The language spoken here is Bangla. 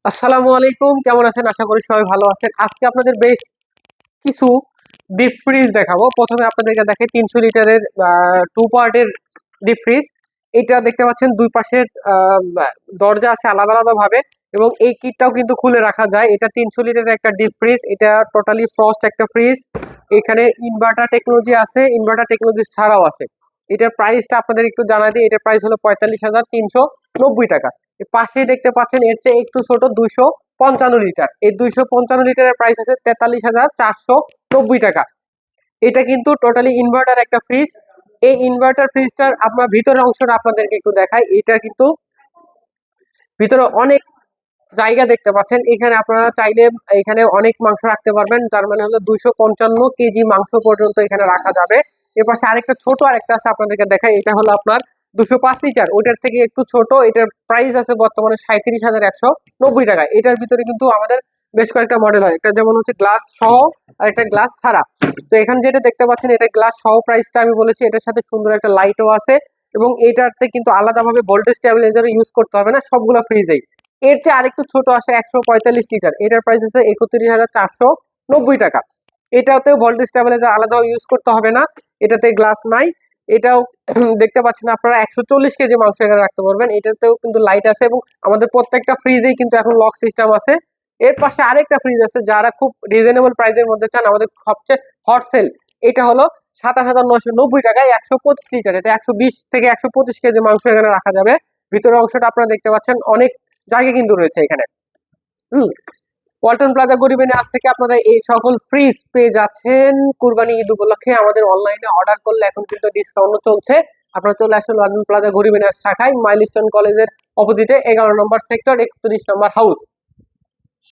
আসসালামু আলাইকুম, কেমন আছেন? আশা করি সবাই ভালো আছেন। আজকে আপনাদের বেশ কিছু ডিপ ফ্রিজ দেখাবো। প্রথমে আপনাদেরকে দেখাই 300 লিটারের টু পার্টের ডিপ ফ্রিজ। এটা দেখতে পাচ্ছেন দুই পাশের দরজা আছে আলাদা আলাদা ভাবে, এবং এই কিটটাও কিন্তু খুলে রাখা যায়। এটা 300 লিটারের একটা ডিপ ফ্রিজ। এটা টোটালি ফ্রস্ট একটা ফ্রিজ। এখানে ইনভার্টার টেকনোলজি আছে, ইনভার্টার টেকনোলজি ছাড়াও আছে। এটার প্রাইসটা আপনাদের একটু জানা দিই। এটার প্রাইস হলো 45,390 টাকা। পাশে দেখতে পাচ্ছেন এর চেয়ে একটু ছোট 255 লিটার। এই 255 লিটারের প্রাইস আছে 43,490 টাকা। এটা কিন্তু টোটালি ইনভার্টার একটা ফ্রিজ। এই ইনভার্টার ফ্রিজটার আপনার ভিতরের অংশটা আপনাদেরকে একটু দেখাই। এটা কিন্তু ভিতরে অনেক জায়গা দেখতে পাচ্ছেন। এখানে আপনারা চাইলে এখানে অনেক মাংস রাখতে পারবেন। তার মানে হলো 255 কেজি মাংস পর্যন্ত এখানে রাখা যাবে। এর পাশে আরেকটা ছোট আরেকটা আছে, আপনাদেরকে দেখাই। এটা হলো আপনার 205 লিটার, ওইটার থেকে একটু ছোট। এটার প্রাইস আছে বর্তমানে 37,190 টাকা। এটার ভিতরে কিন্তু আমাদের বেশ কয়েকটা মডেল হয়, একটা যেমন হচ্ছে গ্লাস সহ আর একটা গ্লাস ছাড়া। তো এখানে যেটা দেখতে পাচ্ছেন এটা গ্লাস সহ প্রাইসটা আমি বলেছি। এটার সাথে সুন্দর একটা লাইটও আছে, এবং এটাতে কিন্তু আলাদাভাবে ভোল্টেজ স্টেবিলাইজার ইউজ করতে হবে না, সবগুলো ফ্রিজেই। এর চেয়ে আরেকটু ছোট আসে 145 লিটার, এটার প্রাইস হচ্ছে 31,490 টাকা। এটাতেও ভোল্টেজ স্টেবিলাইজার আলাদা ইউজ করতে হবে না, এটাতে গ্লাস নাই। এটাও দেখতে পাচ্ছেন আপনারা 140 কেজি মাংস এখানে রাখতে পারবেন। এটাতেও কিন্তু লাইট আছে, এবং আমাদের প্রত্যেকটা ফ্রিজেই কিন্তু এখন লক সিস্টেম আছে। এর পাশে আরেকটা ফ্রিজ আছে, যারা খুব রিজনেবল প্রাইসের মধ্যে চান, আমাদের সবচেয়ে হট সেল। এটা হলো 27,990 টাকায় 125 লিটার। এটা 120 থেকে 125 কেজি মাংস এখানে রাখা যাবে। ভিতরের অংশটা আপনারা দেখতে পাচ্ছেন, অনেক জায়গা কিন্তু রয়েছে এখানে। হুম ওয়ালটন প্লাজা গরিবেনে আজ থেকে আপনারা এই সকল ফ্রিজ পেয়ে যাচ্ছেন। কুরবানি ঈদ উপলক্ষে আমাদের অনলাইনে অর্ডার করলে এখন কিন্তু ডিসকাউন্ট চলছে। আপনারা চলে আসুন ওয়ালটন প্লাজা গরিবেনে শাখায়, মাইলস্টোন কলেজের অপোজিটে 11 নম্বর সেক্টর, 31 নম্বর হাউস।